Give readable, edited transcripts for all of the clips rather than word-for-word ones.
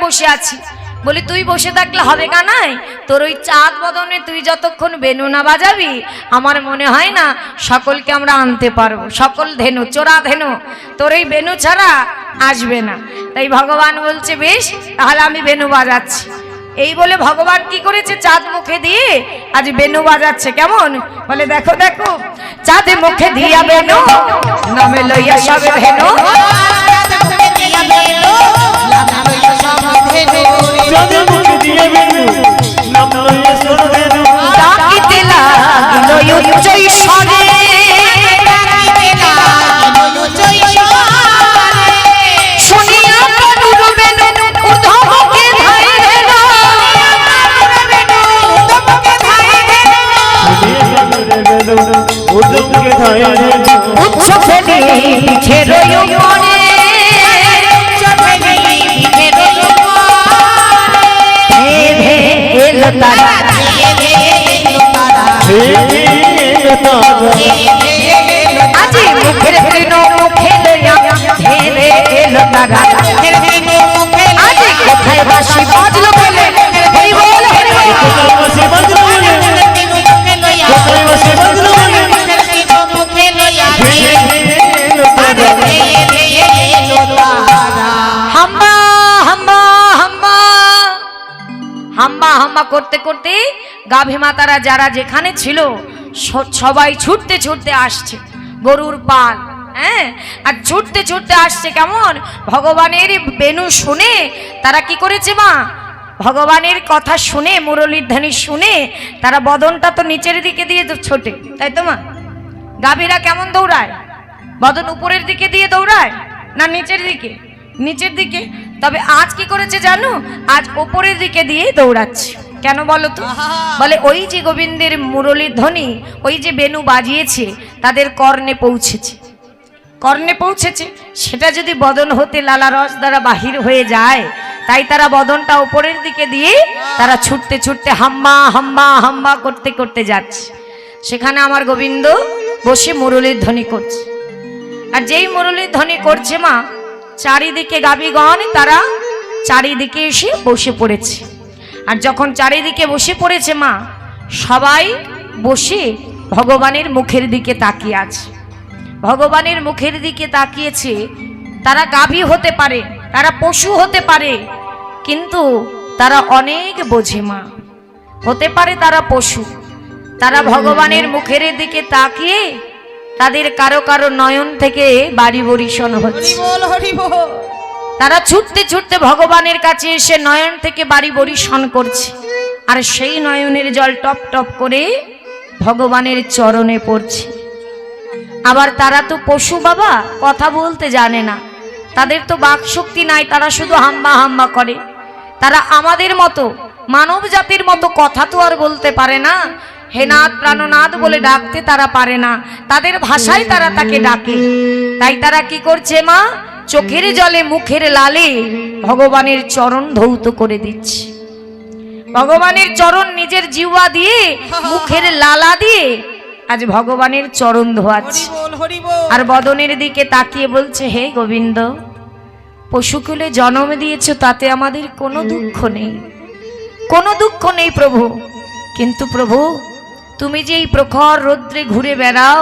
বসে আছি। বলি তুই বসে থাকলে হবে কানাই, তোর ওই চাঁদ বদনে তুই যতক্ষণ বেনু না বাজাবি আমার মনে হয় না সকলকে আমরা আনতে পারবো। সকল ধেনু চোরা ধেনু তোর এই বেনু ছাড়া আসবে না। তাই ভগবান বলছে বেশ তাহলে আমি বেনু বাজাচ্ছি। এই বলে ভগবান কি করেছে, চাঁদ মুখে দিয়ে আজ বেনু বাজাচ্ছে। কেমন বলে দেখো দেখো, চাঁদ মুখে দিয়া বেনু নামে লইয়া সবে ধেনু, ডাকিতে লাগিল উচ্চৈ স্বরে, শুনিয়া করুর বেনু উদ্ধবকে ধাইল, উচ্চ ফেলে ছেড়ই মনে, আজি মুখের তৃণ মুখে লইয়া ধেরে এলো তারা, আজি কোথায় বাঁশি বাজলো বলে হরি বল হরি বল, হাম্বা হাম্বা হাম্বা হাম্বা হাম্বা করতে করতে গাভী মাতারা যারা যেখানে ছিল সবাই ছুটতে ছুটতে আসছে গরুর পাল, হ্যাঁ, আর ছুটতে ছুটতে আসছে। কেমন ভগবানের বেনু শুনে তারা কি করেছে মা, ভগবানের কথা শুনে মুরলীর ধ্বনি শুনে তারা বদনটা তো নিচের দিকে দিয়ে ছোটে, তাই তো মা? গাভীরা কেমন দৌড়ায়, বদন উপরের দিকে দিয়ে দৌড়ায় না নিচের দিকে? নিচের দিকে। তবে আজ কি করেছে জানো, আজ উপরের দিকে দিয়ে দৌড়াচ্ছে। কেন বলো তো? বলে ওই যে গোবিন্দের মুরলীর ধ্বনি, ওই যে বেনু বাজিয়েছে তাদের কর্ণে পৌঁছেছে, কর্ণে পৌঁছেছে। সেটা যদি বদন হতে লালা রস দ্বারা বাহির হয়ে যায়, তাই তারা বদনটা উপরের দিকে দিয়ে তারা ছুটতে ছুটতে হাম্বা হাম্বা হাম্বা করতে করতে যাচ্ছে। সেখানে আমার গোবিন্দ বসে মুরলীর ধ্বনি করছে। আর যেই মুরলীর ধ্বনি করছে মা, চারিদিকে গাভীগণ তারা চারিদিকে এসে বসে পড়েছে। আর যখন চারিদিকে বসে পড়েছে মা, সবাই বসে ভগবানের মুখের দিকে তাকিয়ে আছে। ভগবানের মুখের দিকে তাকিয়েছে। তারা গাভী হতে পারে, তারা পশু হতে পারে, কিন্তু তারা অনেক বোঝে মা। হতে পারে তারা পশু, তারা ভগবানের মুখের দিকে তাকিয়ে তাদের কারো কারো নয়ন থেকে বাড়ি বরিশন হচ্ছে। তারা ছুটতে ছুটতে ভগবানের কাছে এসে নয়ন থেকে বাড়ি বরিশন করছে। আর সেই নয়নের জল টপ টপ করে ভগবানের চরণে পড়ছে। আবার তারা তো পশু বাবা, কথা বলতে জানে না, তাদের তো বাক শক্তি নাই, তারা শুধু হাম্বা হাম্বা করে। তারা আমাদের মতো মানব জাতির মতো কথা তো আর বলতে পারে না। হে নাথ প্রাণনাথ বলে ডাকতে তারা পারে না, তাদের ভাষায় তারা তাকে ডাকে। তাই তারা কি করছে মা, চোখের জলে মুখের লালে ভগবানের চরণ ধৌত করে দিচ্ছে। ভগবানের চরণ নিজের জিহ্বা দিয়ে মুখের লালা দিয়ে আজ ভগবানের চরণ ধোয়াচ্ছে। আর বদনের দিকে তাকিয়ে বলছে, হে গোবিন্দ, পশুকুলে জন্ম দিয়েছ, তাতে আমাদের কোনো দুঃখ নেই, কোনো দুঃখ নেই প্রভু। কিন্তু প্রভু, তুমি যে এই প্রখর রৌদ্রে ঘুরে বেড়াও,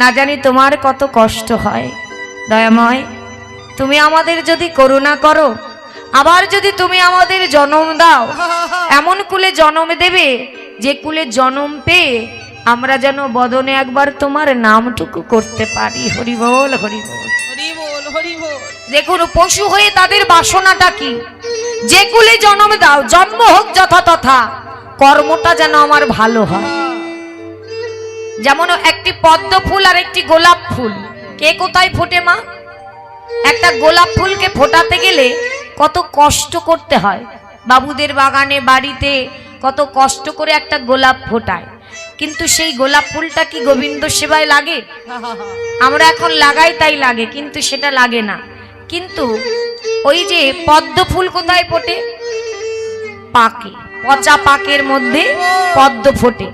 না জানি তোমার কত কষ্ট হয়। দয়াময়, তুমি আমাদের যদি করুণা করো, আবার যদি তুমি আমাদের জন্ম দাও, এমন কুলে জন্ম দেবে যে কুলে জন্ম পেয়ে আমরা যেন বদনে একবার তোমার নামটুকু করতে পারি। হরি বল হরি বল হরি বল হরি বল। দেখুন পশু হয়ে তাদের বাসনাটা কি, যে কুলে জন্ম দাও, জন্ম হোক যথা তথা, কর্মটা যেন আমার ভালো হয়। যেমন একটি পদ্ম ফুল আর একটি গোলাপ ফুল, কে কোথায় ফোটে মা? একটা গোলাপ ফুলকে ফোটাতে গেলে কত কষ্ট করতে হয়। বাবুদের বাগানে বাড়িতে কত কষ্ট করে একটা গোলাপ ফোটায়, কিন্তু সেই গোলাপ ফুলটা কি গোবিন্দ সেবায় লাগে? আমরা এখন লাগাই তাই লাগে, কিন্তু সেটা লাগে না। কিন্তু ওই যে পদ্ম ফুল কোথায় ফোটে? পাকে, পচা পাকের মধ্যে পদ্ম ফোটে।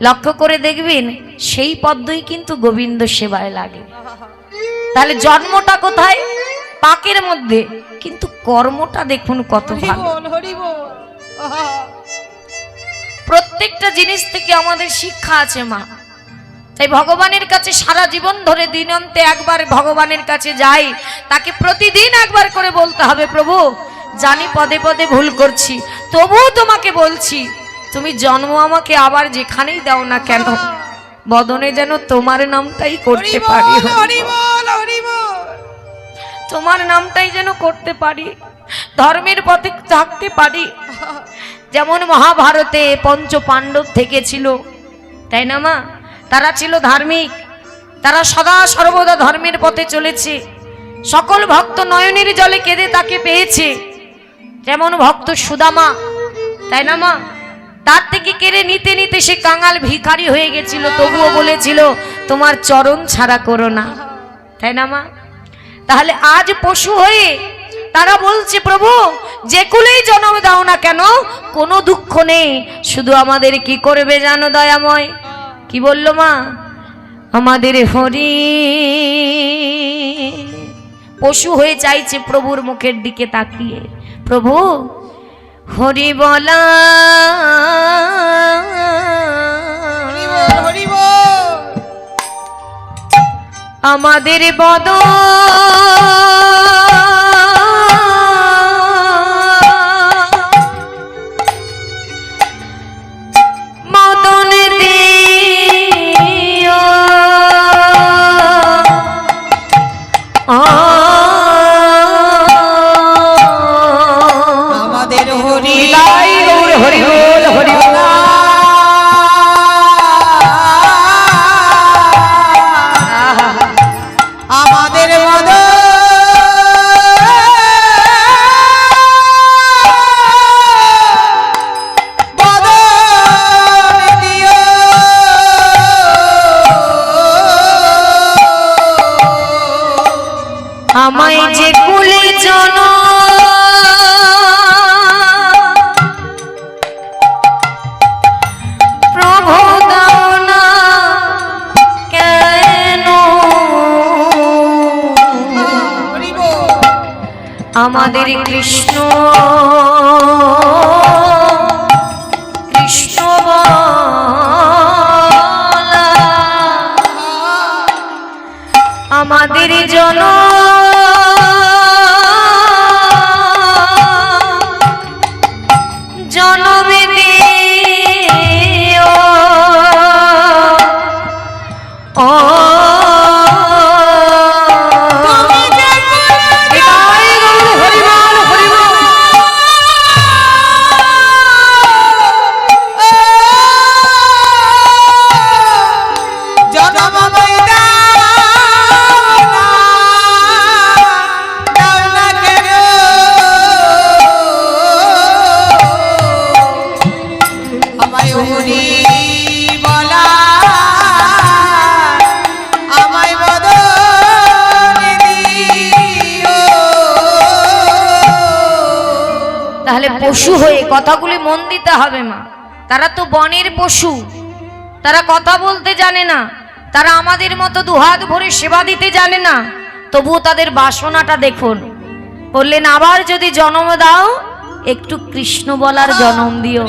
লক্ষ্য করে দেখবেন সেই পদ্মই কিন্তু গোবিন্দ সেবায় লাগে। তাহলে জন্মটা কোথায়? পাকের মধ্যে, কিন্তু কর্মটা দেখুন কত ভালো। প্রত্যেকটা জিনিস থেকে আমাদের শিক্ষা আছে মা। তাই ভগবানের কাছে সারা জীবন ধরে দিনান্তে একবার ভগবানের কাছে যাই, তাকে প্রতিদিন একবার করে বলতে হবে, প্রভু জানি পদে পদে ভুল করছি, তবুও তোমাকে বলছি তুমি জন্ম আমাকে আবার যেখানেই দাও না কেন, বদনে যেন তোমার নামটাই করতে পারি, তোমার নামটাই যেন করতে পারি, ধর্মের পথে থাকতে পারি। যেমন মহাভারতে পঞ্চ পাণ্ডব থেকে ছিল, তাই না মা? তারা ছিল ধার্মিক, তারা সদা সর্বদা ধর্মের পথে চলেছে। সকল ভক্ত নয়নের জলে কেঁদে তাকে পেয়েছে। যেমন ভক্ত সুদামা, তাই না মা? তার থেকে কেড়ে নিতে নিতে সে কাঙাল ভিখারি হয়ে গেছিল, তবুও বলেছিল তোমার চরণ ছাড়া করো না, তাই না মা? তাহলে আজ পশু হয়ে তারা বলছে, প্রভু যে কুলেই জন্ম দাও না কেন কোনো দুঃখ নেই, শুধু আমাদের কি করবে জানো দয়াময়? কি বললো মা? আমাদের হরি। পশু হয়ে চাইছে প্রভুর মুখের দিকে তাকিয়ে, প্রভু হরি বলা, আমাদের বদ মদন দিও, আমাদের হরি হরি বল হরি বল। আমাদের মদ আমায় যে কুলে জন প্রভু দাও না কেন, আমাদের কৃষ্ণ কৃষ্ণ বলা, আমাদের জন জনমে দিও, ও পশু হয়ে কথাগুলি মন দিতে হবে মা। তারা তো বনের পশু, তারা কথা বলতে জানে না, তারা আমাদের মতো দুহাত ভরে সেবা দিতে জানে না, তবুও তাদের বাসনাটা দেখুন। বললেন আবার যদি জন্ম দাও একটু কৃষ্ণ বলার জন্ম দিও,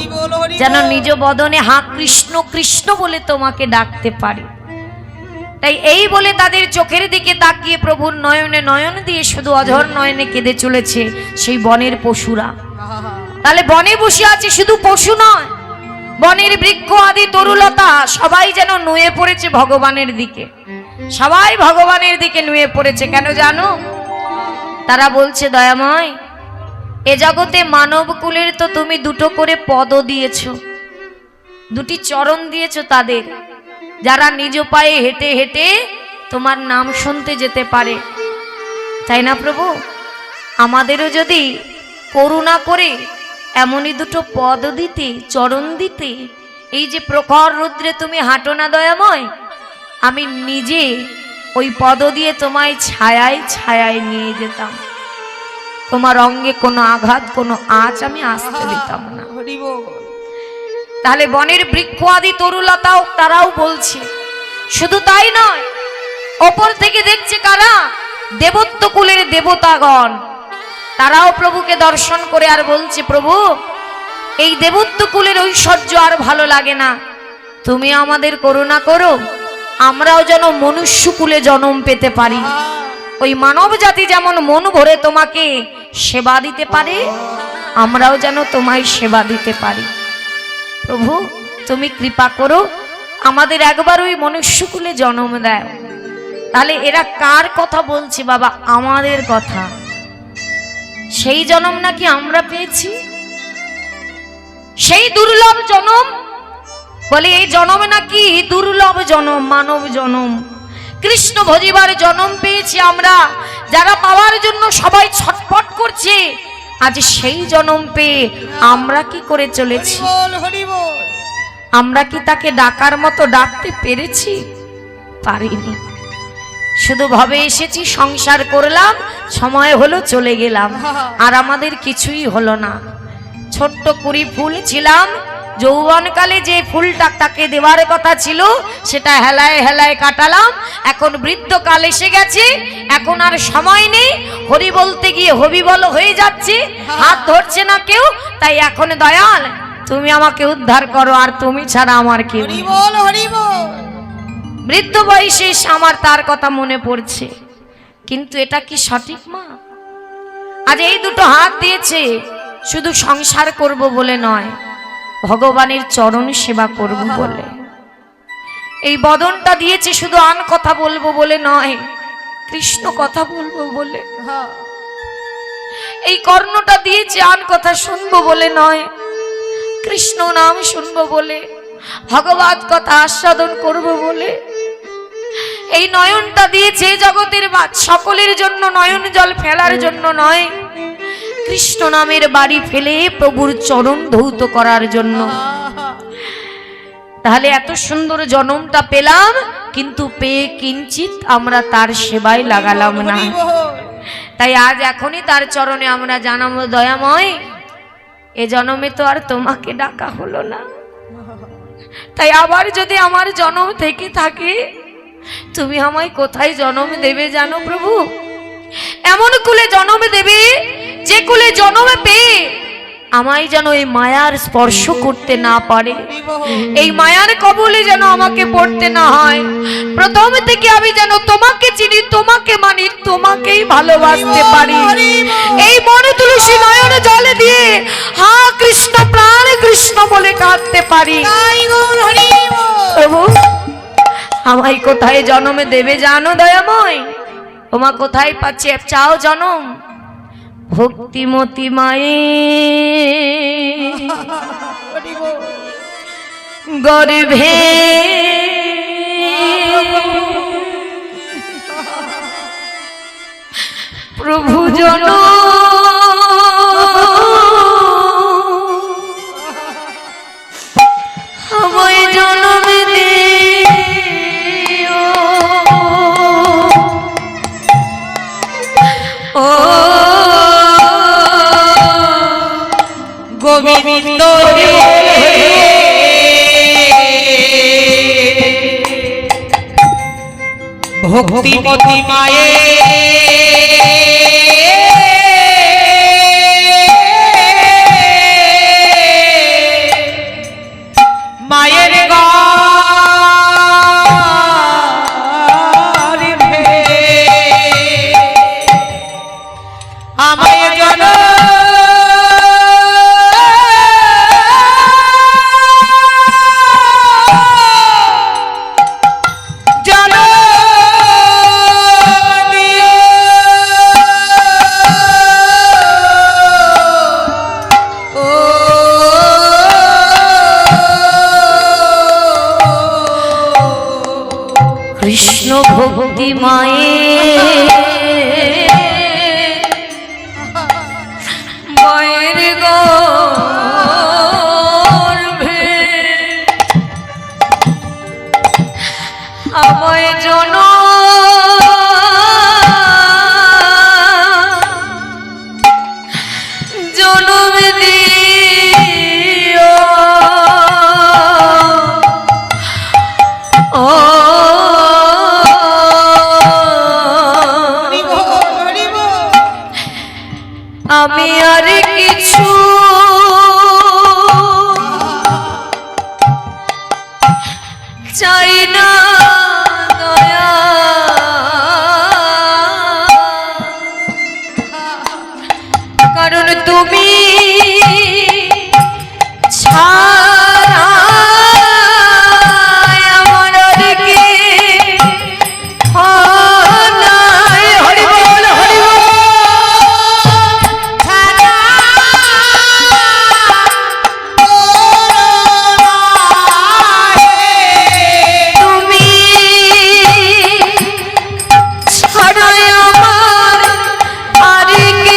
যেন নিজ বদনে হা কৃষ্ণ কৃষ্ণ বলে তোমাকে ডাকতে পারে। তাই এই বলে তাদের চোখের দিকে তাকিয়ে প্রভুর নয়নে নয়ন দিয়ে শুধু অঝর নয়নে কেঁদে চলেছে সেই বনের পশুরা। তাহলে বনে বসে আছে শুধু পশু নয়, বনের বৃক্ষ আদি তরুলতা সবাই যেন নুয়ে পড়েছে ভগবানের দিকে, সবাই ভগবানের দিকে নুয়ে পড়েছে। কেন জানো? তারা বলছে দয়াময় এ জগতে মানব কুলের তো তুমি দুটো করে পদ দিয়েছ, দুটি চরণ দিয়েছ তাদের, যারা নিজ পায়ে হেঁটে হেঁটে তোমার নাম শুনতে যেতে পারে, তাই না প্রভু? আমাদেরও যদি করুণা করে এমনই দুটো পদ দিতে, চরণ দিতে, এই যে প্রখর রুদ্রে তুমি হাঁটো না দয়াময়, আমি নিজে ওই পদ দিয়ে তোমায় ছায়ায় ছায়ায় নিয়ে যেতাম, তোমার অঙ্গে কোনো আঘাত কোনো আঁচ আমি আসতে দিতাম না। তাহলে বনের বৃক্ষ আদি তরুলতাও তারাও বলছে। শুধু তাই নয়, ওপর থেকে দেখছে কারা? দেবত্ব কুলের দেবতাগণ, তারাও প্রভুকে দর্শন করে আর বলছে, প্রভু এই দেবত্ব কুলের ঐশ্বর্য আর ভালো লাগে না, তুমি আমাদের করুণা করো, আমরাও যেন মনুষ্য কুলে জন্ম পেতে পারি, ওই মানব জাতি যেমন মন ভরে তোমাকে সেবা দিতে পারে, আমরাও যেন তোমায় সেবা দিতে পারি। প্রভু তুমি কৃপা করো, আমাদের একবার ওই মনুষ্য কুলে জন্ম দাও। তাহলে এরা কার কথা বলছে বাবা? আমাদের কথা। সেই জন্ম নাকি আমরা পেয়েছি, সেই দুর্লভ জন্ম। বলে এই জন্ম নাকি দুর্লভ জন্ম, মানব জন্ম, কৃষ্ণ ভজিবার জন্ম পেয়েছি আমরা, যারা পাওয়ার জন্য সবাই ছটফট করছে। আজ সেই জন্ম পেয়ে আমরা কি করে চলেছি? আমরা কি তাকে ডাকার মতো ডাকতে পেরেছি? পারিনি। শুধু ভাবে এসেছি, সংসার করলাম, সময় হলো চলে গেলাম, আর আমাদের কিছুই হলো না। ছোট্ট কুড়ি ফুল ছিলাম, যৌবনকালে যে ফুলটা তাকে দেওয়ার কথা ছিল সেটা হেলায় হেলায় কাটালাম। এখন বৃদ্ধকাল এসে গেছে, এখন আর সময় নেই, হরি বলতে গিয়ে হবি বল হয়ে যাচ্ছে, হাত ধরছে না কেউ। তাই এখন দয়াল তুমি আমাকে উদ্ধার করো, আর তুমি ছাড়া আমার কেউ নেই। বৃদ্ধ বয়সে আমার তার কথা মনে পড়ছে, কিন্তু এটা কি সঠিক মা? আজ এই দুটো হাত দিয়েছে শুধু সংসার করব বলে নয়, ভগবানের চরণ সেবা করব বলে। এই বদনটা দিয়েছে শুধু আন কথা বলবো বলে নয়, কৃষ্ণ কথা বলবো বলে। এই কর্ণটা দিয়েছে আন কথা শুনবো বলে নয়, কৃষ্ণ নাম শুনবো বলে, ভগবত কথা আস্বাদন করব বলে। এই নয়নটা দিয়েছে জগতের সকলের জন্য, নয়ন জল ফেলার জন্য নয়, কৃষ্ণ নামের বাড়ি ফেলে প্রভুর চরণ ধৌত করার জন্য। তাহলে এত সুন্দর জন্মটা পেলাম, কিন্তু পেয়ে কিঞ্চিত আমরা তার সেবায় লাগালাম না। তাই আজ এখনই তার চরণে আমরা জানাবো, দয়াময় এ জন্মে তো আর তোমাকে ডাকা হলো না, তাই আবার যদি আমার জন্ম থেকে থাকে, তুমি আমায় কোথায় জন্ম দেবে জানো প্রভু? এমন কুলে জন্ম দেবে যে কুলে জন্ম পেয়ে আমায় যেন এই মায়ার স্পর্শ করতে না পারে, এই মায়ার কবলে যেন আমাকে পড়তে না হয়। প্রথম থেকে আমি যেন তোমাকে চিনি, তোমাকে মানি, তোমাকেই ভালোবাসতে পারি। এই মনে তুলসী নয়ন জলে দিয়ে হা কৃষ্ণ প্রাণ কৃষ্ণ বলে কাঁদতে পারি। প্রভু আমায় কোথায় জন্মে দেবে জানো দয়াময়? তোমা কোথায় পাচ্ছে চাও জনম? ভক্তিমতী মায়ে গর্ভে প্রভু জন আমায় জন্ম দিও। ও গোবিন্দ ভক্তিমতী মায়ে মায়ের গর্ভে আমায় জন্ম কৃষ্ণ ভক্তি মায়ে মায়ের গর্ভে আমায় জন্ম দিও। ও আর কিছু চাই না দয়া, কারণ তুমি ছাড়া আমার আর কে নাই। হরি বল হরি বল। তুমি ছাড়া আমার আর কে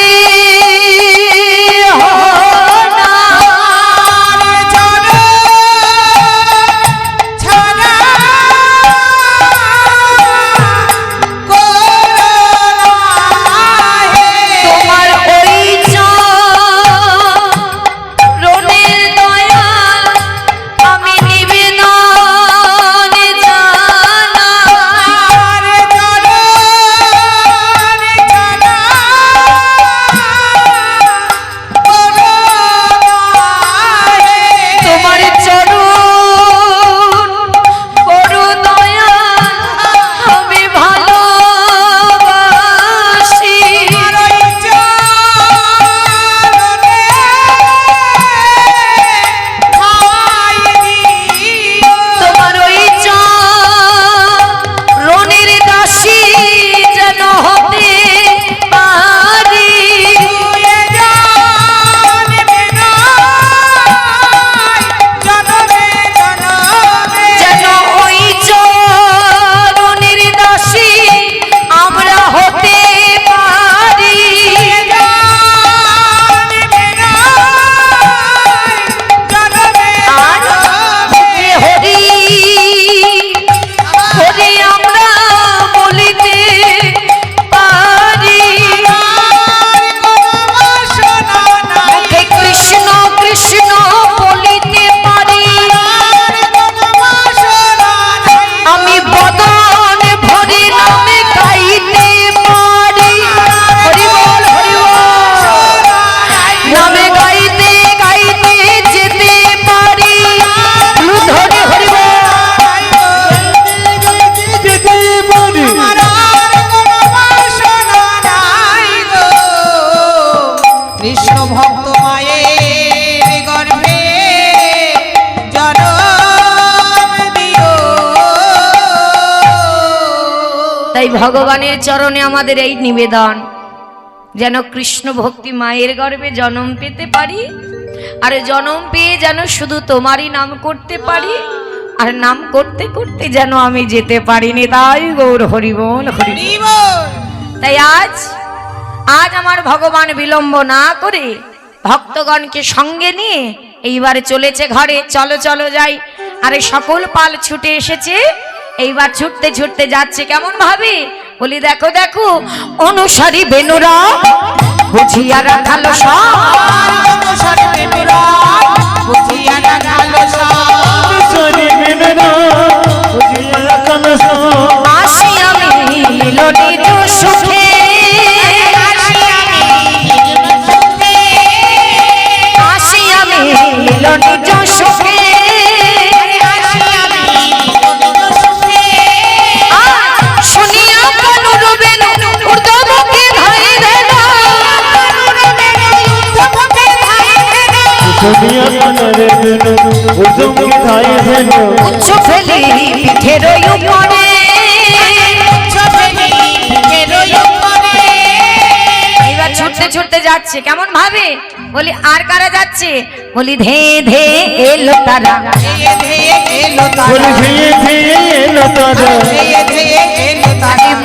তাই ভগবানের চরণে আমাদের এই নিবেদন, যেন কৃষ্ণ ভক্তি মায়ের গর্ভে জন্ম পেতে পারি, আর জন্ম পেয়ে যেন শুধু তোমারই নাম করতে পারি, আর নাম করতে করতে যেন আমি যেতে পারিনি। তাই গৌর হরি বল হরি বল। তাই আজ আমার ভগবান বিলম্ব না করে ভক্তগণকে সঙ্গে নিয়ে এইবার চলেছে ঘরে। চলো চলো যাই। আরে সকল পাল ছুটে এসেছে, এইবার ছুটতে ছুটতে যাচ্ছে কেমন ভাবে, বলি দেখো দেখো অনুসারী বেনুরা বুঝিয়া রাখালো সব, অনুসারী বেনুরা বুঝিয়া রাখালো সব, অনুসারী বেনুরা বুঝিয়া রাখালো সব। আসি আমি মিলনিত সুখে, আসি আমি মিলনিত সুখে, উচ্চ ফেলি পিঠের উপরে, এইবার ছুটতে ছুটতে যাচ্ছে কেমন ভাবে, বলি আর কারা যাচ্ছে, বলি ধে ধে এলো তারা,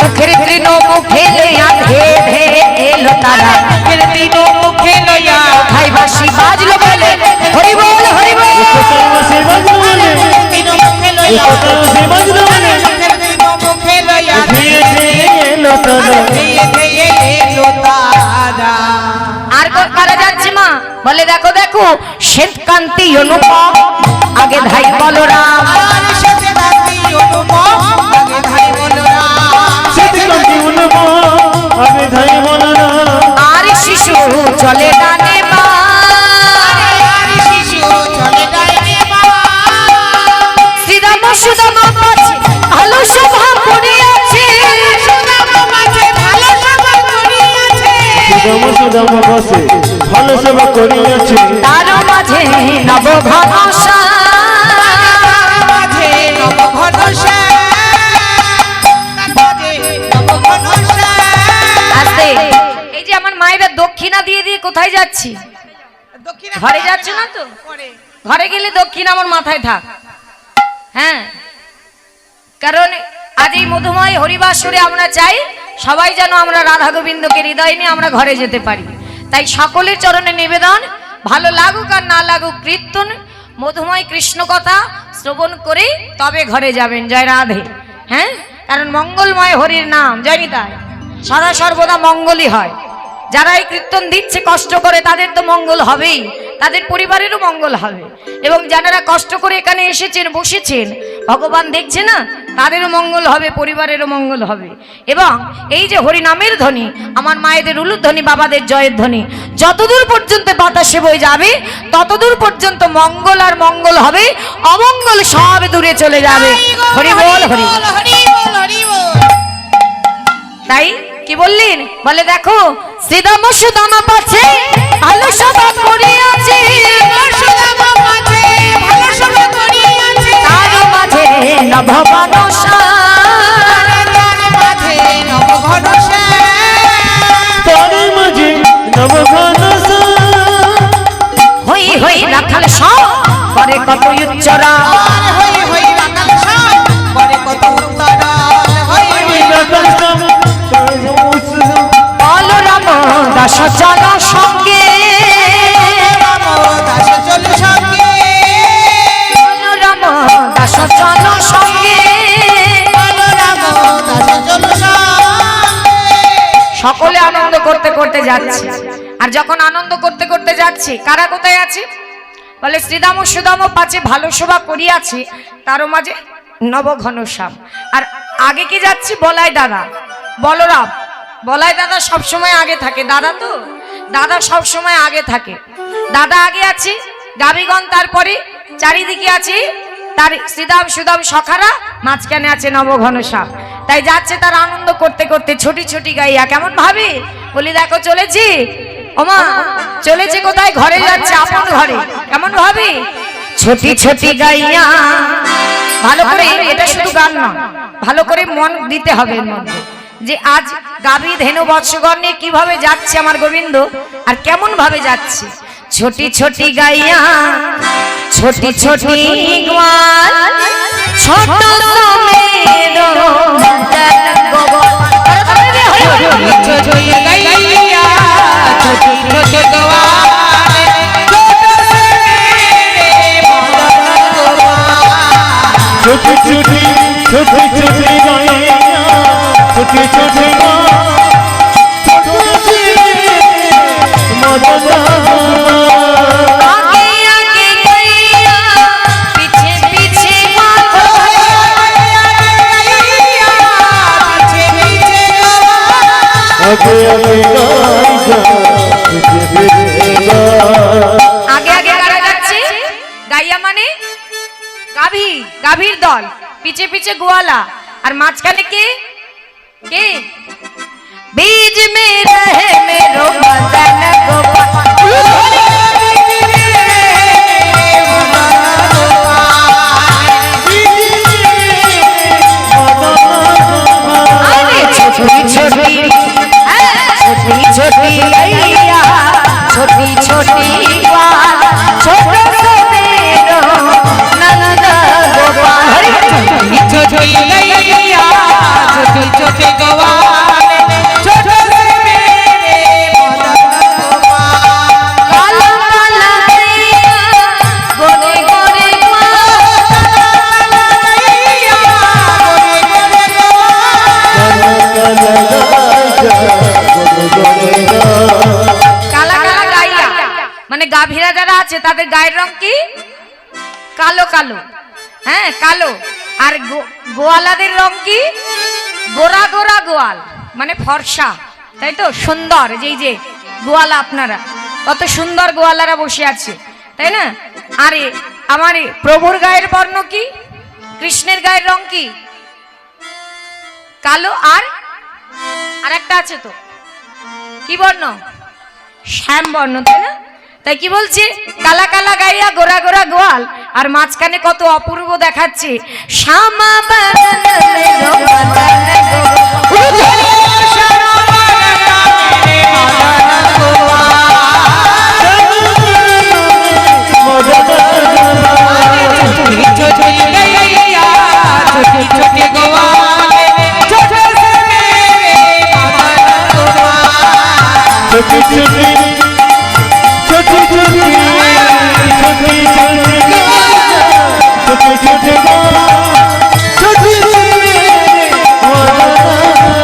মুখের তৃণ মুখে লইয়া ধে ধে এলো তারা, ভাই বাসি বাজলো বলে হরি বল হরি বল, আর কারা যাচ্ছে মা, বলে দেখো দেখো শ্বেতকান্তি অনুপম আগে ধাই বলরাম, আর শিশু চলে ডানে সুদাম বসে ভালো সেবা করিয়াছে তার মাঝে নবঘনশ্যাম মাঝে নবঘনশ্যাম, তার মাঝে নবঘনশ্যাম। আস্তে এই যে আমার মায়েরা দক্ষিণা দিয়ে দিয়ে কোথায় যাচ্ছি দক্ষিণা ঘরে যাচ্ছে না তো পরে ঘরে গেলে দক্ষিণ আমার মাথায় থাক হ্যাঁ কারণ আজ এই মধুময় হরিবাসরে আমরা চাই সবাই যেন আমরা রাধা গোবিন্দকে হৃদয় নিয়ে আমরা ঘরে যেতে পারি তাই সকলের চরণে নিবেদন ভালো লাগুক আর না লাগুক কীর্তন মধুময় কৃষ্ণ কথা শ্রবণ করে তবে ঘরে যাবেন জয় রাধে হ্যাঁ কারণ মঙ্গলময় হরির নাম জানি তাই সদা সর্বদা মঙ্গলই হয় যারা এই কীর্তন দিচ্ছে কষ্ট করে তাদের তো মঙ্গল হবেই তাদের পরিবারেরও মঙ্গল হবে এবং যারা কষ্ট করে এখানে এসেছেন বসেছেন ভগবান দেখছে না তাদেরও মঙ্গল হবে পরিবারেরও মঙ্গল হবে এবং এই যে হরিনামের ধ্বনি আমার মায়েদের উলুধ্বনি বাবাদের জয়ের ধ্বনি যতদূর পর্যন্ত বাতাসে বয়ে যাবে ততদূর পর্যন্ত মঙ্গল আর মঙ্গল হবে অমঙ্গল সব দূরে চলে যাবে হরি বল হরি বল। হরি বল, হরি বল। তাই কি বললেন বলে দেখো শ্রীদাম সুদাম পাচ্ছে ভালো সভা করিয়াছে সুদাম মাঝে ভালো সভা করিয়াছে, তার মাঝে নবঘনশ্যাম তার মাঝে নবঘনশ্যাম। তার মাঝে নবঘনশ্যাম হই হই রাখাল সব করে কত উচ্চরা আর হই হই রাখাল সব করে কত উত্তরা, হই হই রাখালশ্যাম বল রাম দাস জন সঙ্গে রাম দাস চলে সঙ্গে, বল রাম দাস জন সঙ্গে রাম দাস চলে সঙ্গে। সকলে আনন্দ করতে করতে যাচ্ছে আর যখন আনন্দ করতে করতে যাচ্ছে কারা কোথায় আছে বলে শ্রীদাম সুদাম পাচ্ছে ভালো শোভা করিয়াছে তারও মাঝে নবঘনশ্যাম আর আগে কি যাচ্ছে বলাই দাদা বলরাম বলাই দাদা সব সময় আগে থাকে দাদা তো দাদা সব সময় আগে থাকে দাদা আগে আছে গাবিগণ তারপরে চারিদিকে আছে তার শ্রীদাম সুদাম সখারা মাঝখানে আছে নবঘনশ্যাম তাই যাচ্ছে তার আনন্দ করতে করতে ছোটি ছোটি গাইয়া কেমন ভাবে বলি দেখো চলেছি ওমা চলেছে কোথায় ঘরে যাচ্ছে আপন ঘরে কেমন ভাবে ছোটি ছোটি গাইয়া ভালো করে এটা শুধু গান না ভালো করে মন দিতে হবে এর মধ্যে যে আজ গাভী ধেনু বৎসগণ নিয়ে কিভাবে যাচ্ছে আমার গোবিন্দ আর কেমন ভাবে যাচ্ছে ছোটি ছোটি গাইয়া ছোটি ছোটি গোয়াল ছোট সমেত গোবর ছোট গাইয়া ছোট ছোট গোয়াল, ছোট সে মদন গোপাল। ছোটি ছোটি ছোটি ছোটি গাইয়া ছোটি ছোটি आगे आगे गैया पीछे पीछे माखो আগে আগে কারা যাচ্ছে গাইয়া মানে গাভী গাভীর দল পিছে পিছে গোয়ালা আর মাঝখানে কে কে बीज में रहे मेरो मदन गोपाल अरे छोटी छोटी छोटी छोटी गैया छोटी छोटी ग्वाल छोटो सो मेरो नंद गोपाल काला काला गैया गोरे गोरे কালা কালা গাইয়া মানে গাভীরা যারা আছে তাদের গায়ের রং কি কালো কালো হ্যাঁ কালো আর গোয়ালাদের রং কি গোরা গোরা গোয়াল মানে ফর্সা তাই তো সুন্দর যে গোয়ালা আপনারা কত সুন্দর গোয়ালারা বসে আছে তাই না আরে আমার প্রভুর গায়ের বর্ণ কি কৃষ্ণের গায়ের রং কি কালো আর একটা আছে তো কি বর্ণ শ্যামবর্ণ, তাই না? তাই কি বলছে, কালা কালা গাইয়া গোরা গোরা গোয়াল, আর মাঝখানে কত অপূর্ব দেখাচ্ছে শ্যামা বাগানে রোপাতানে গো।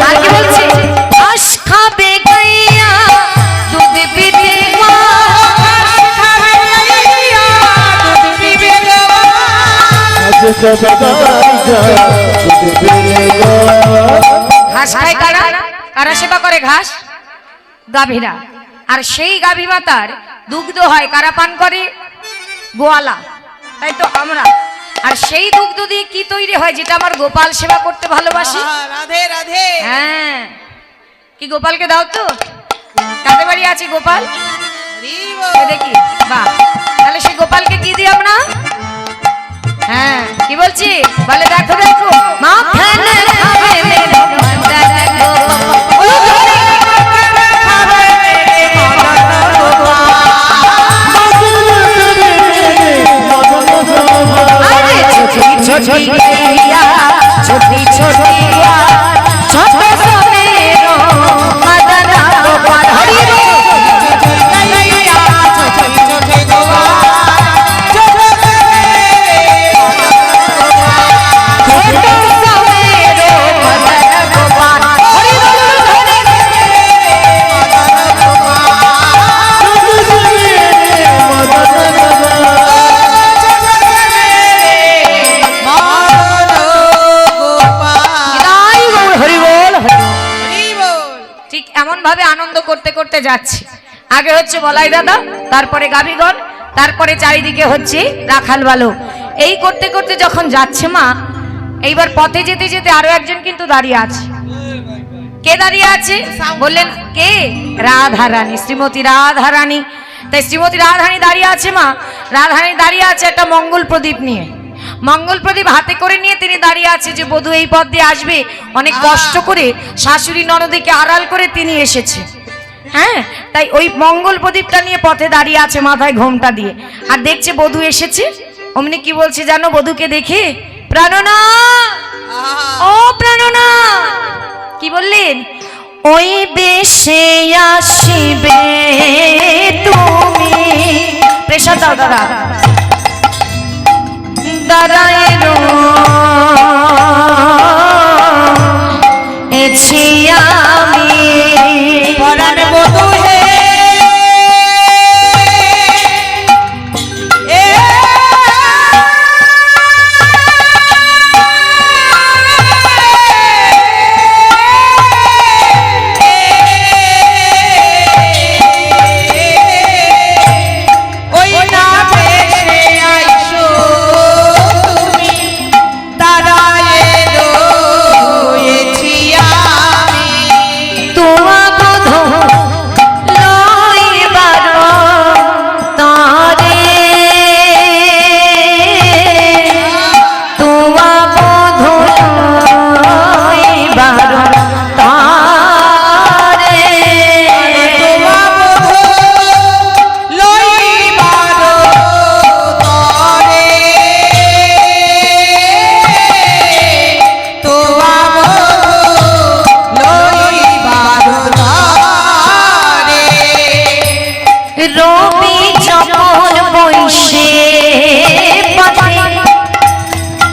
আর কি বলছে, ঘাস খাবে গাইয়া দুধ পিবে গো। ঘাস খায় কারা? কারা সেবা করে ঘাস? গাভীরা। আর সেই গাভী মাতার দুগ্ধ হয় কারা পান করে? গোয়ালা, তাই তো আমরা। আর সেই দুগ্ধ দিয়ে কি তৈরি হয়, যেটা আমার গোপাল সেবা করতে ভালোবাসি? রাধে রাধে। হ্যাঁ, কি গোপালকে দাও তো? কাদের বাড়ি আছে গোপাল? এ দেখি, বাহ। তাহলে সেই গোপালকে কি দিই আমরা? হ্যাঁ, কি বলছি বলে, দেখো দেখো মাখানে খাবে মেরে মদন গো। छोटी गैया छोटी छोटी छोटे समेरो मदन गोपाल। हरि ভাবে আনন্দ করতে করতে যাচ্ছে। আগে হচ্ছে বলাই দাদা, তারপরে গাভীগণ, তারপরে চারিদিকে হচ্ছে রাখাল বালক। এই করতে করতে যখন যাচ্ছে মা, এইবার পথে যেতে যেতে আরো একজন কিন্তু দাঁড়িয়ে আছে। কে দাঁড়িয়ে আছে বললেন? কে? রাধারানী, শ্রীমতী রাধারানী। তাই শ্রীমতী রাধারানী দাঁড়িয়ে আছে মা। রাধারানী দাঁড়িয়ে আছে একটা মঙ্গল প্রদীপ নিয়ে। মঙ্গল প্রদীপ হাতে করে নিয়ে তিনি দাঁড়িয়ে আছে যে বধূ এই পথ দিয়ে আসবে, অনেক কষ্ট করে শাশুড়ি ননদীকে আড়াল করে তিনি এসেছে। হ্যাঁ, তাই ওই মঙ্গল প্রদীপটা নিয়ে পথে দাঁড়িয়ে আছে, মাথায় ঘোমটা দিয়ে, আর দেখছে বধূ এসেছে। অমনি কি বলছে জানো বধূকে দেখে? প্রাণনা, ও প্রাণনা। কি বললেন? ওই বেশে আসিবে তুমি। প্রেশার দাও দাদা। দাঁড়াইলো এছি আমি পরাণ বধূ হে।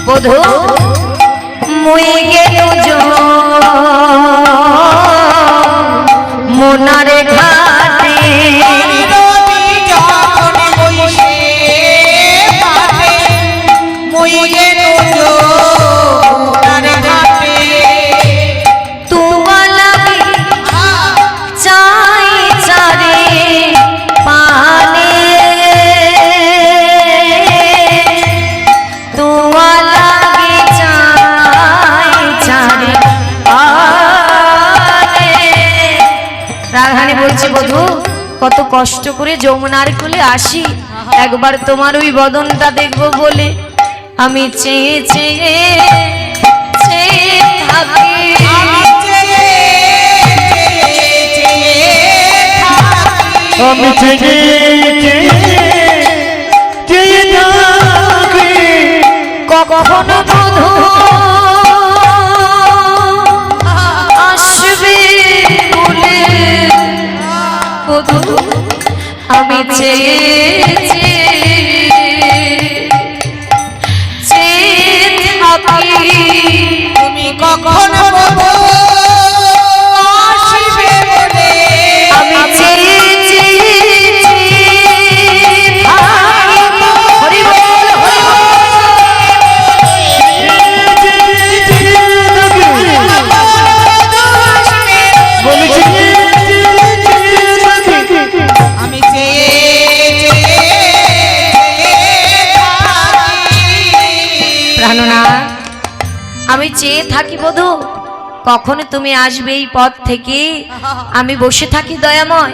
বধূ মুই গেলু মোনারে ঘাটে। রাধারানী কষ্ট করে যমুনার কোলে আসি, একবার তোমার ওই বদনটা দেখবো বলে আমি চেয়ে চেয়ে চেয়ে থাকি। আমি চেয়ে চেয়ে থাকি কখনো বধূ আসবে বলে, বধূ আমি চেয়ে চেয়ে থাকি তুমি কখন বধূ আসবে বলে, আমি চেয়ে হরি বল হরি বল। বলেছি আমি চেয়ে চেয়ে প্রাণনাথ আমি চেয়ে থাকি বধূ, কখনো তুমি আসবে এই পথ থেকে, আমি বসে থাকি দয়াময়।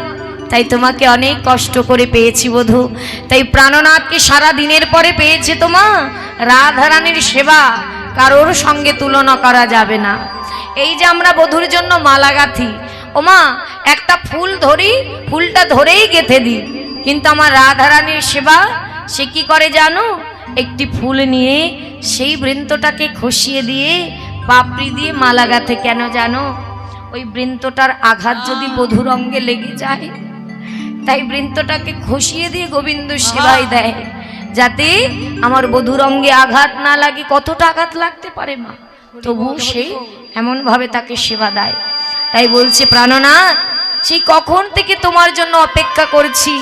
তাই তোমাকে অনেক কষ্ট করে পেয়েছি বধূ, তাই প্রাণনাথকে সারা দিনের পরে পেয়েছে তোমা। রাধারানীর সেবা কারোর সঙ্গে তুলনা করা যাবে না। এই যে আমরা বধূর জন্য মালা গাঁথি, ওমা একটা ফুল ধরি, ফুলটা ধরেই গেঁথে দিই, কিন্তু আমার রাধারানীর সেবা সে কি করে জানো, একটি ফুল নিয়ে সেই বৃন্তটাকে খসিয়ে দিয়ে পাপড়ি দিয়ে মালা গাঁথে। কেন জানো, ওই বৃন্তটার আঘাত যদি বধূর অঙ্গে লেগে যায়, তাই বৃন্তটাকে খসিয়ে দিয়ে গোবিন্দ সেবাই দেয়, যাতে আমার বধূর অঙ্গে আঘাত না লাগে। কতটা আঘাত লাগতে পারে মা, তবু সে এমন ভাবে তাকে সেবা দেয়। তাই বলছে প্রাণনাথ সেই কখন থেকে তোমার জন্য অপেক্ষা করছি,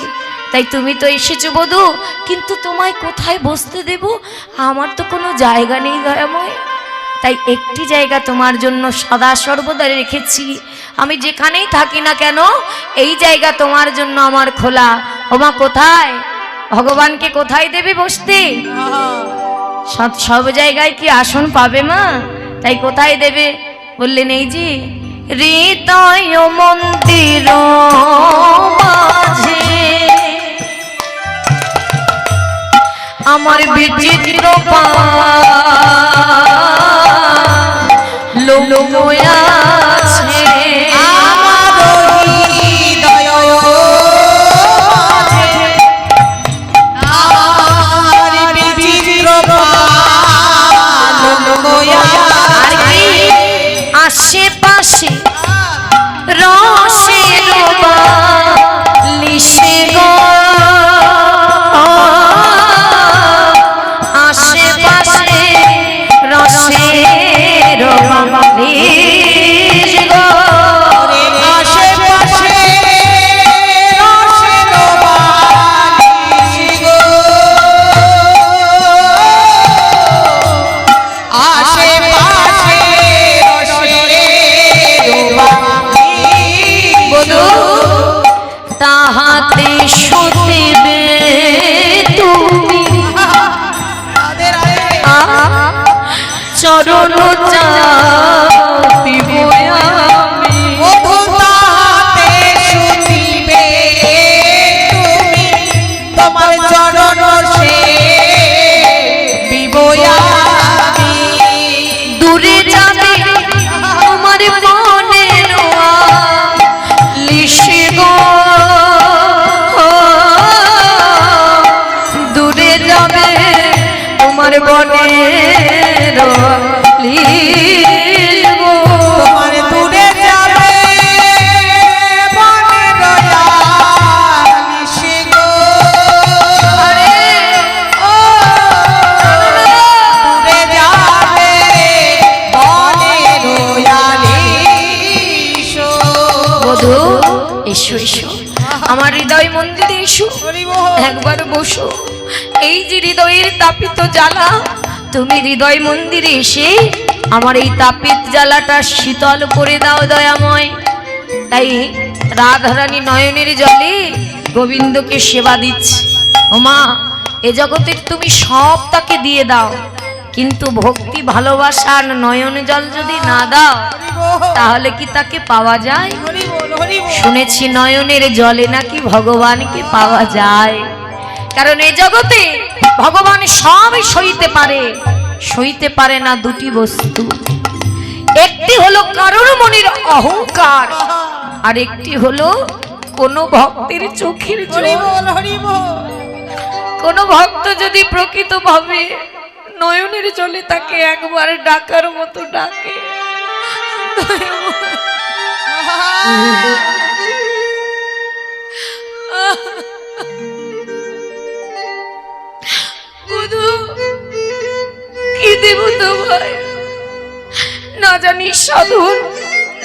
তাই তুমি তো এসেছো বধূ, কিন্তু তোমায় কোথায় বসতে দেব, আমার তো কোনো জায়গা নেই দয়াময়। তাই একটি জায়গা তোমার জন্য সদা সর্বদা রেখেছি, আমি যেখানেই থাকি না কেন এই জায়গা তোমার জন্য আমার খোলা। ওমা কোথায়, ভগবানকে কোথায় দেবে বসতে? সব জায়গায় কি আসন পাবে মা? তাই কোথায় দেবে বললেন, এই যে হৃদয় মন্দির মাঝে আমার বিচিত্র আছে আমার হৃদয় আমার বিচিত্র আর কি আশেপাশে রসের লিশে গো, আশেপাশে রসের লিশ গো, আশেপাশে রসের বালিশ গো, আশেপাশে রসের বালিশ বধূ তাহাতে শুতিবে তুমি চরণ চাপিব আমি। মধুতাতে শুনিবে তুমি তোমার চরণ সে বিবয়ামি। দূরে যাবে তোমার মনে লিশে গো, দূরে যাবে তোমার বনে লিশ গো। তোমার দূরে যাবে বনে রয়ালিশ গো, দূরে যাবে বনে রয়ালিশ বধূ এসো এসো আমার হৃদয় মন্দিরে এসো, একবার বসো। এই যে হৃদয়ের তাপিত জ্বালা, তুমি হৃদয় মন্দিরে এসে আমার এই তাপিত জ্বালাটা শীতল করে দাও দয়াময়। তাই রাধারানী নয়নের জলে গোবিন্দকে সেবা দিচ্ছে। ওমা এ জগতের তুমি সব তাকে দিয়ে দাও, কিন্তু ভক্তি ভালোবাসা আর নয়ন জল যদি না দাও তাহলে কি তাকে পাওয়া যায়? শুনেছি নয়নের জলে নাকি ভগবানকে পাওয়া যায়। কারণ এই জগতে ভগবান সবই সইতে পারে না দুটি বস্তু, একটি হলো কারোর মনের অহংকার, আর একটি হলো কোন ভক্তের চোখের জল। কোন ভক্ত যদি প্রকৃতভাবে নয়নের জলে তাকে একবার ডাকার মতো ডাকে, কি দেব তোমায়? না জানি সাধন,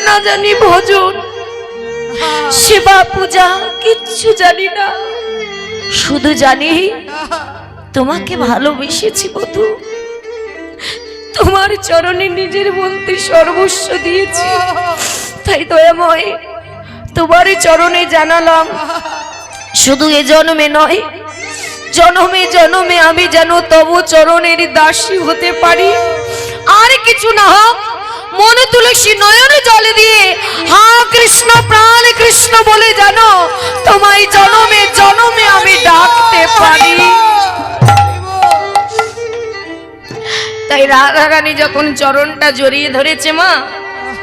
না জানি ভজন, সেবা পূজা কিচ্ছু জানি না, শুধু জানি তোমাকে ভালোবেসেছি বধূ। তোমার চরণে নিজের মনকে সর্বস্ব দিয়েছি। তাই দয়াময় তোমার চরণে জানালাম, শুধু এ জন্মে নয়, জনমে জনমে আমি যেন তব চরণের দাসী হতে পারি। আর কিছু না হোক, মন তুলসী নয়ন জলে দিয়ে হা কৃষ্ণ প্রাণ কৃষ্ণ বলে জানো তোমায় জনমে জনমে আমি ডাকতে পারি। তাই রাধা রানী যখন চরণটা জড়িয়ে ধরেছে মা,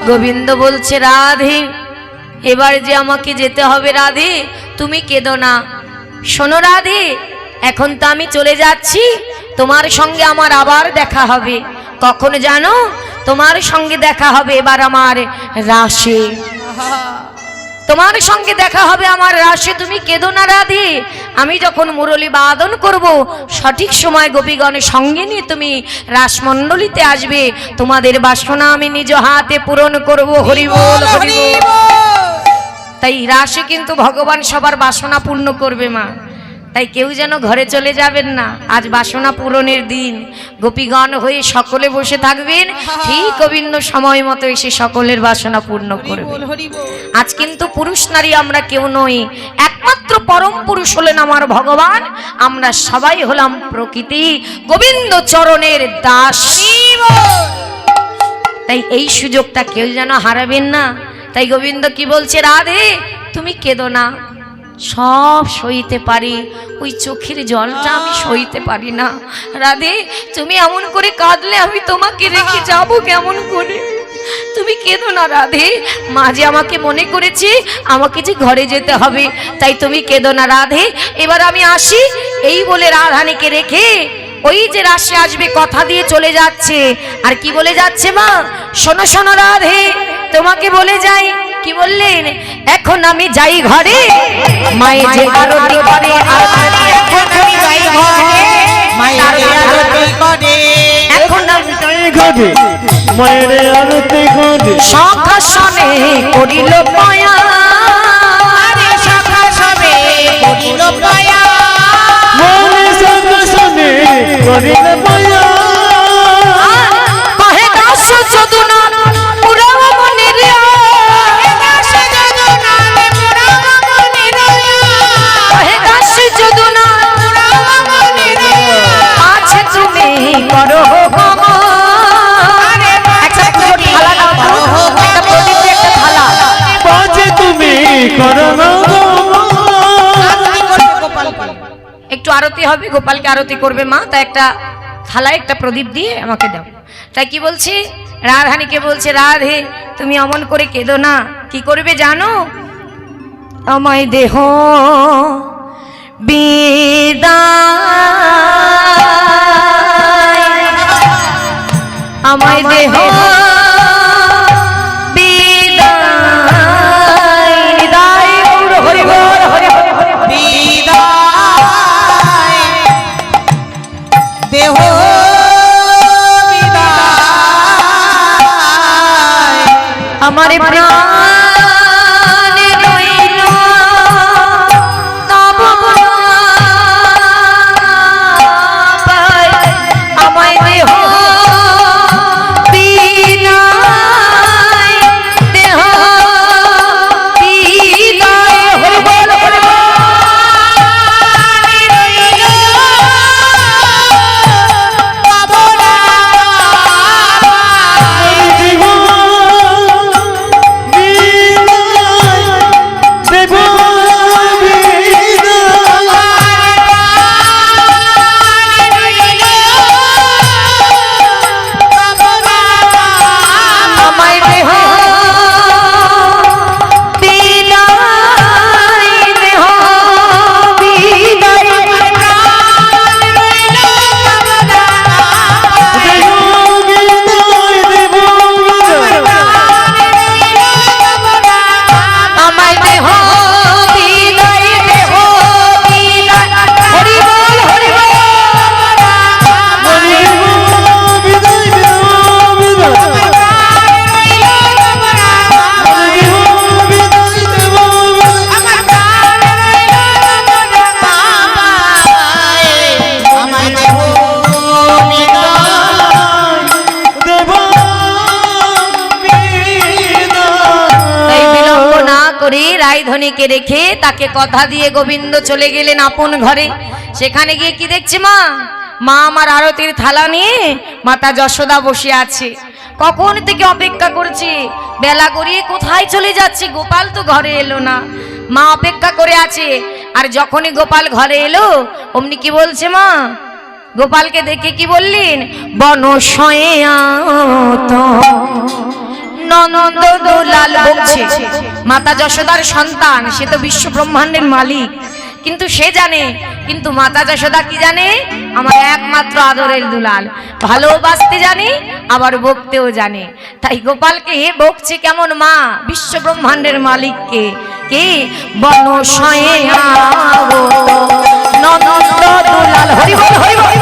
গোবিন্দ বলছে রাধে এবার যে আমাকে যেতে হবে, রাধে তুমি কেঁদো না। শোনো রাধে, এখন তো আমি চলে যাচ্ছি, তোমার সঙ্গে আমার আবার দেখা হবে। কখন জানো? তোমার সঙ্গে দেখা হবে এবার আমার রাসে, তোমার সঙ্গে দেখা হবে আমার রাসে। তুমি কেঁদো না রাধে, আমি যখন মুরলী বাদন করব সঠিক সময় গোপীগণের সঙ্গে নিয়ে তুমি রাসমণ্ডলীতে আসবে, তোমাদের বাসনা আমি নিজ হাতে পূরণ করব। হরি বল হরি বল। তাই রাসে কিন্তু ভগবান সবার বাসনা পূর্ণ করবে মা। তাই কেউ যেন ঘরে চলে যাবেন না, আজ বাসনা পূরণের দিন। গোপীগণ হয়ে সকলে বসে থাকবেন, ঠিক গোবিন্দ সময় মতো এসে সকলের বাসনা পূর্ণ করবে। আজ কিন্তু পুরুষ নারী আমরা কেউ নই, একমাত্র পরম পুরুষ হলেন আমার ভগবান। আমরা সবাই হলাম প্রকৃতি, গোবিন্দ চরণের দাস। তাই এই সুযোগটা কেউ যেন হারাবেন না। তাই গোবিন্দ কি বলছে, রাধে তুমি কেঁদো না, সব সইতে পারি, ওই চোখের জলটা আমি সইতে পারি না। রাধে তুমি এমন করে কাঁদলে আমি তোমাকে রেখে যাব কেমন করে? তুমি কেঁদো না রাধে, মা যে আমাকে মনে করেছে আমাকে যে ঘরে যেতে হবে, তাই তুমি কেঁদো না রাধে, এবার আমি আসি। এই বলে রাধানীকে রেখে ওই যে রাশে আসবে কথা দিয়ে চলে যাচ্ছে। আর কি বলে যাচ্ছে মা? শোনো শোনো রাধে, তোমাকে বলে যাই। কি বললেন? এখন আমি যাই ঘরে, মায়ের যে আরতি করে, এখন আমি যাই ঘরে, মায়ের আরতি করে, এখন আমি যাই ঘরে, মায়ের আরতি করে, শাখা শনে করিল মায়া, আরে শাখা সবে করিল মায়া, মনে শাখা শনে করিল মায়া, কহে দাস যদুনা পুরাও মনের, দাস যদুনা পুরাও মনের, কহে দাস যদুনা পুরাও মনের, আছে তুমি করো একটা থালা দাও তো, একটা প্রদীপ দিয়ে একটা থালা। পাছে তুমি করো না আরতি করবে গোপালকে। একটু আরতি হবে, গোপালকে আরতি করবে মা, তাই একটা থালায় একটা প্রদীপ দিয়ে আমাকে দাও। তাই কি বলছি, রাধানীকে বলছে রাধে তুমি অমন করে কেঁদো না। কি করবে জানো? আমায় দেহ বিদায়, আমায় দেহ বিদায়, হৃদয় পুরো হরি বল হরি হরি হরি। বিদায় দেহ বিদায়, আমার প্রাণে রইল তব পায়, আমায় দেহ বিদায়, দেহ বিদায়, হরি বল হরি বল। রইল পাবনা ধনীকে রেখে তাকে কথা দিয়ে গোবিন্দ চলে গেলেন আপন ঘরে। সেখানে গিয়ে কি দেখছি মা, মা আমার আরতির থালা নিয়ে মাতা যশোদা বসে আছে। কখন থেকে অপেক্ষা করছি, বেলা গড়িয়ে কোথায় চলে যাচ্ছে, গোপাল তো ঘরে এলো না। মা অপেক্ষা করে আছে। আর যখনই গোপাল ঘরে এলো অমনি কি বলছে মা, গোপালকে দেখে কি বললেন, বনশয়ে আত ননদ দুলাল বলছে। মাতা যশোদার সন্তান, সে তো বিশ্ব ব্রহ্মাণ্ডের মালিক, কিন্তু সে জানে, কিন্তু মাতা যশোদা কি জানে, আমার একমাত্র আদরের দুলাল, ভালোবাসতে জানে আবার বকতেও জানে। তাই গোপালকে বকছে কেমন মা, বিশ্ব ব্রহ্মাণ্ডের মালিককে, কে বনশয়ে আত ননদ দুলাল। হরি বল হরি বল।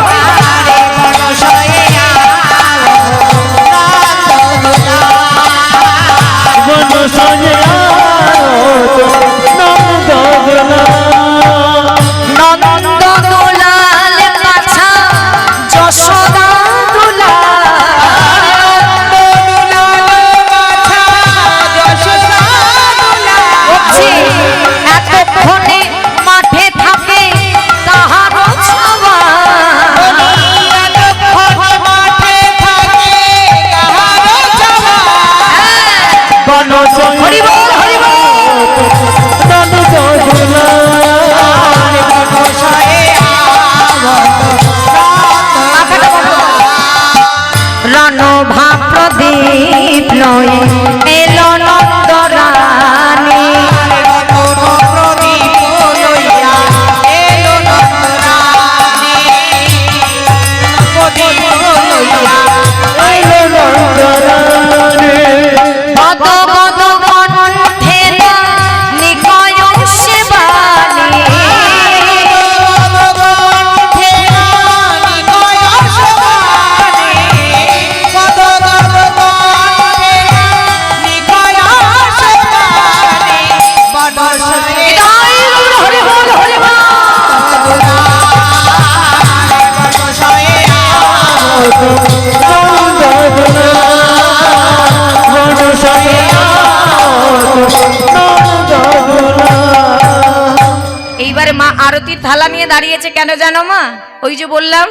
আরতির থালা নিয়ে দাঁড়িয়েছে কেন জানো মা, ওই যে বললাম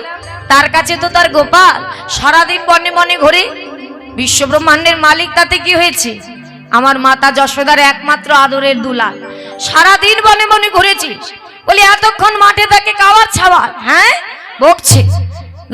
তার কাছে তো তার গোপাল সারাদিন বনে বনে ঘোরে, বিশ্ব ব্রহ্মাণ্ডের মালিক, তাতে কি হয়েছে, আমার মাতা যশোদার একমাত্র আদরের দুলাল, সারাদিন বনে বনে ঘুরেছিস বলি এতক্ষণ মাঠে তাকে খাওয়ার ছাওয়ার, হ্যাঁ বকছে,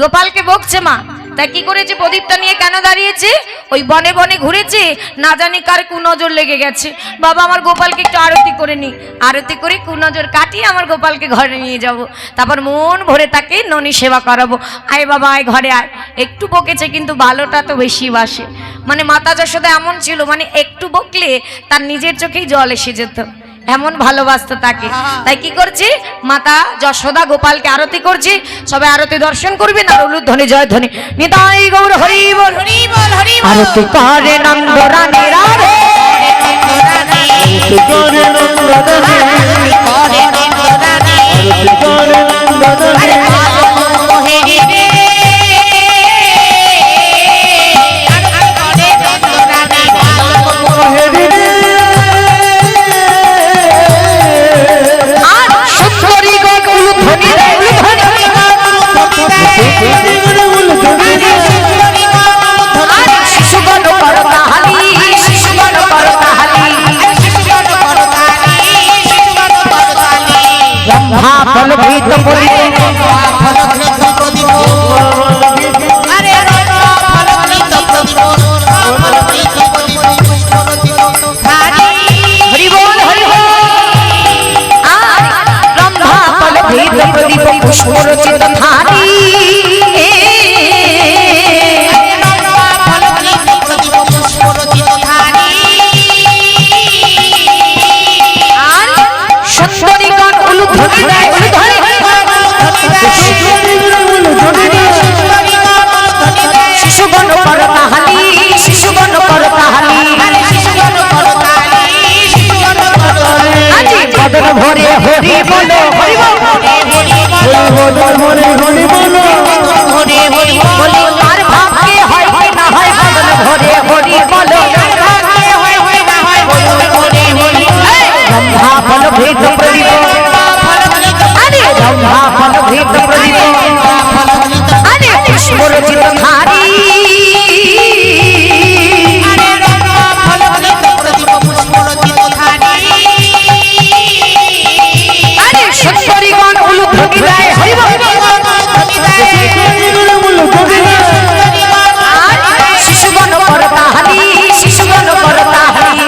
গোপালকে বকছে মা। তাই কি করেছে, প্রদীপটা নিয়ে কেন দাঁড়িয়েছে, ওই বনে বনে ঘুরেছে, না জানি কার কুনজর লেগে গেছে, বাবা আমার গোপালকে একটু আরতি করে নি, আরতি করে কুনজর কাটিয়ে আমার গোপালকে ঘরে নিয়ে যাব, তারপর মন ভরে তাকে ননি সেবা করাবো, আয় বাবা আয় ঘরে আয়। একটু বকেছে কিন্তু ভালোটা তো বেশি বাসে, মানে মাতা যশোদা এমন ছিল, মানে একটু বকলে তার নিজের চোখেই জল এসে যেত, এমন ভালোবাসতো তাকে। তাই কি করছি, মাতা যশোদা গোপালকে আরতি করছি, সবাই আরতি দর্শন করবেন আর উলুধ্বনি জয়ধ্বনি নিতাই গৌর হরি বল হরি বল হরি বল। আরতি করে নন্দ রানী রাধে, আরতি করে নন্দ রানী, আরতি করে নন্দ রানী, আরতি করে নন্দ রানী, ভরে হরি বলো হরি বল হরি বল হরি বল হরি ধ্বনি দেয়, হরি বল আর শিশুগণ করতালি, শিশুগণ করতালি।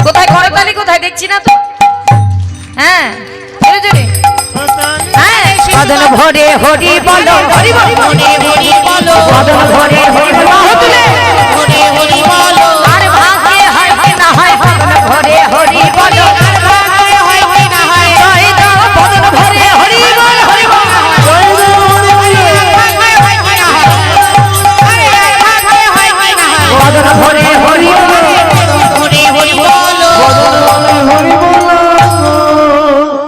কোথায় করতালি, কোথায় দেখছি না তো। হ্যাঁ জোরে জোরে, হ্যাঁ বদন ভরে হরি বল, হরি বল বদন ভরে হরি বল, বাহু তুলে আর ভাগে হয় কি না হয়, বদন ভরে হরি বল, জয় দাও বদন ভরে হরি বল, হরি বল বদন ভরে হরি বল।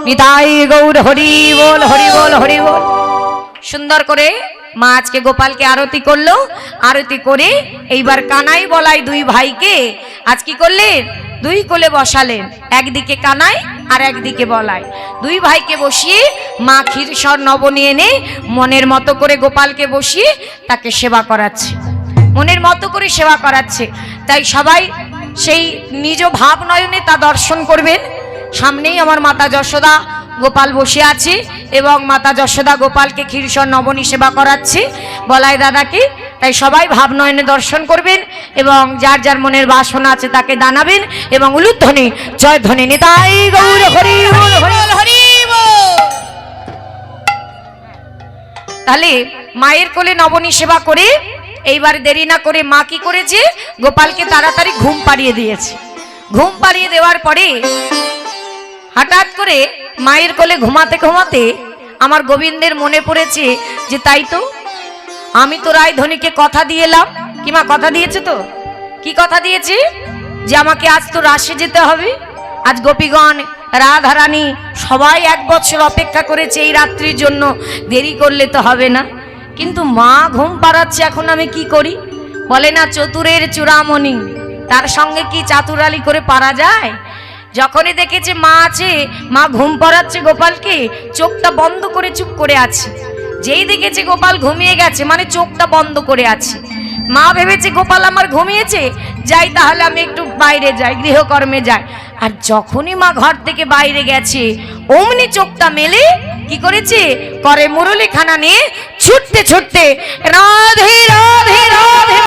নিতাই গৌর হরি বল, হরি বল, হরি বল। সুন্দর করে মা আজকে গোপালকে আরতি করলো, আরতি করে এইবার কানাই বলাই দুই ভাইকে আজ কি করলেন, দুই কোলে বসালেন, একদিকে কানাই আর একদিকে বলাই। দুই ভাইকে বসিয়ে মা ক্ষীরসর নবনী এনে মনের মতো করে গোপালকে বসিয়ে তাকে সেবা করাচ্ছে, মনের মতো করে সেবা করাচ্ছে। তাই সবাই সেই নিজ ভাব নয়নে তা দর্শন করবেন। সামনেই আমার মাতা যশোদা গোপাল বসে আছে এবং মাতা যশোদা গোপালকে ক্ষীরসর নবনী সেবা করাচ্ছে বলাই দাদাকে। তাই সবাই ভাব নয়নে দর্শন করবেন এবং যার যার মনের বাসনা আছে তাকে জানাবেন এবং উলুধ্বনি জয় ধ্বনি নিতাই গৌর হরি বল, হরি বল। তাহলে মায়ের কোলে নবনী সেবা করে এইবার দেরি না করে মা কি করেছে, গোপালকে তাড়াতাড়ি ঘুম পাড়িয়ে দিয়েছে। ঘুম পাড়িয়ে দেওয়ার পরে হঠাৎ করে মায়ের কোলে ঘুমাতে ঘুমাতে আমার গোবিন্দের মনে পড়েছে যে তাই তো আমি তো রায়ধনীকে কথা দিয়ে এলাম। কি মা কথা দিয়েছে তো? কি কথা দিয়েছে? যে আমাকে আজ তো রাসে যেতে হবে। আজ গোপীগণ রাধারানী সবাই 1 বছর অপেক্ষা করেছে এই রাত্রির জন্য, দেরি করলে তো হবে না। কিন্তু মা ঘুম পাড়াচ্ছে, এখন আমি কি করি? বলে না চতুরের চূড়ামণি, তার সঙ্গে কি চাতুরালি করে পারা যায়? যখনই দেখেছে মা আছে, মা ঘুম পাড়াচ্ছে গোপালকে, চোখটা বন্ধ করে চুপ করে আছে। যেই দেখেছে গোপাল ঘুমিয়ে গেছে, মানে চোখটা বন্ধ করে আছে, মা ভেবেছে গোপাল আমার ঘুমিয়েছে, যাই তাহলে আমি একটু বাইরে যাই, গৃহকর্মে যাই। আর যখনই মা ঘর থেকে বাইরে গেছে অমনি চোখটা মেলে কি করেছে, করে মুরলীখানা নিয়ে ছুটতে ছুটতে রাধে